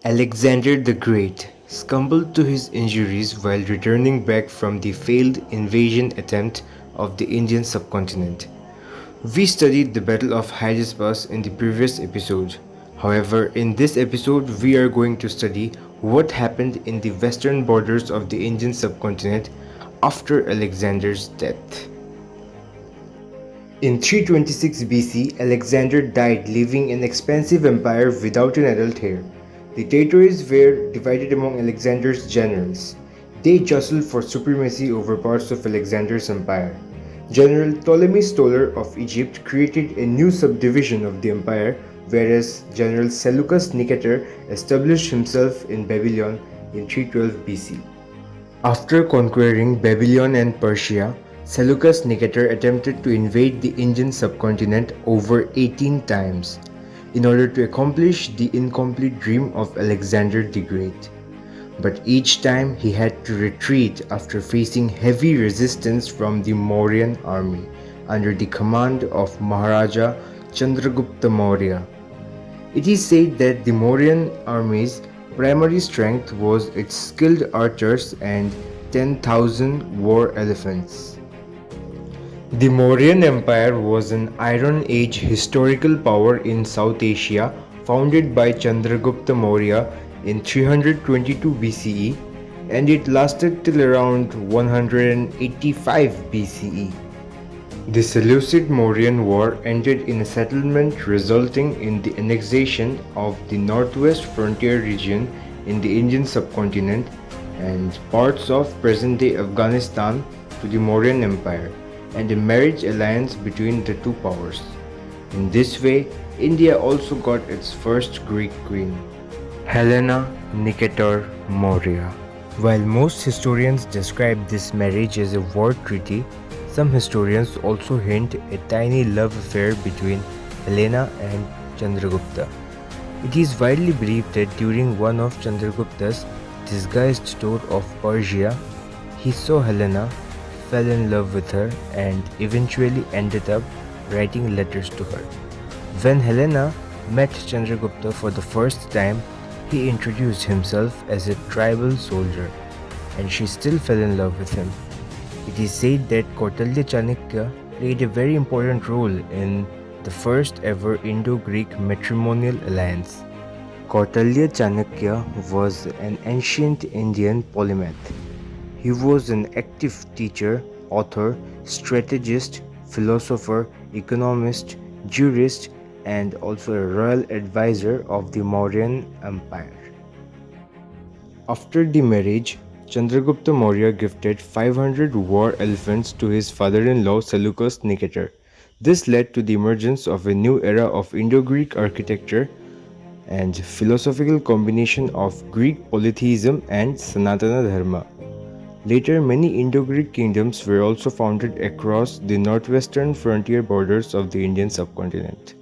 Alexander the Great succumbed to his injuries while returning back from the failed invasion attempt of the Indian subcontinent. We studied the Battle of Hydaspes in the previous episode. However, in this episode, we are going to study what happened in the western borders of the Indian subcontinent after Alexander's death. In 326 BC, Alexander died, leaving an expansive empire without an adult heir. The territories were divided among Alexander's generals. They jostled for supremacy over parts of Alexander's empire. General Ptolemy Stoller of Egypt created a new subdivision of the empire, whereas General Seleucus Nicator established himself in Babylon in 312 BC. After conquering Babylon and Persia, Seleucus Nicator attempted to invade the Indian subcontinent over 18 times in order to accomplish the incomplete dream of Alexander the Great. But each time he had to retreat after facing heavy resistance from the Mauryan army under the command of Maharaja Chandragupta Maurya. It is said that the Mauryan army's primary strength was its skilled archers and 10,000 war elephants. The Mauryan Empire was an Iron Age historical power in South Asia founded by Chandragupta Maurya in 322 BCE, and it lasted till around 185 BCE. The Seleucid Mauryan War ended in a settlement resulting in the annexation of the northwest frontier region in the Indian subcontinent and parts of present-day Afghanistan to the Mauryan Empire, and a marriage alliance between the two powers. In this way, India also got its first Greek queen, Helena Nicator Maurya. While most historians describe this marriage as a war treaty, some historians also hint a tiny love affair between Helena and Chandragupta. It is widely believed that during one of Chandragupta's disguised tour of Persia, he saw Helena, fell in love with her, and eventually ended up writing letters to her. When Helena met Chandragupta for the first time, he introduced himself as a tribal soldier, and she still fell in love with him. It is said that Kautilya Chanakya played a very important role in the first ever Indo-Greek matrimonial alliance. Kautilya Chanakya was an ancient Indian polymath. He was an active teacher, author, strategist, philosopher, economist, jurist, and also a royal advisor of the Mauryan Empire. After the marriage, Chandragupta Maurya gifted 500 war elephants to his father-in-law Seleucus Nicator. This led to the emergence of a new era of Indo-Greek architecture and philosophical combination of Greek polytheism and Sanatana Dharma. Later, many Indo-Greek kingdoms were also founded across the northwestern frontier borders of the Indian subcontinent.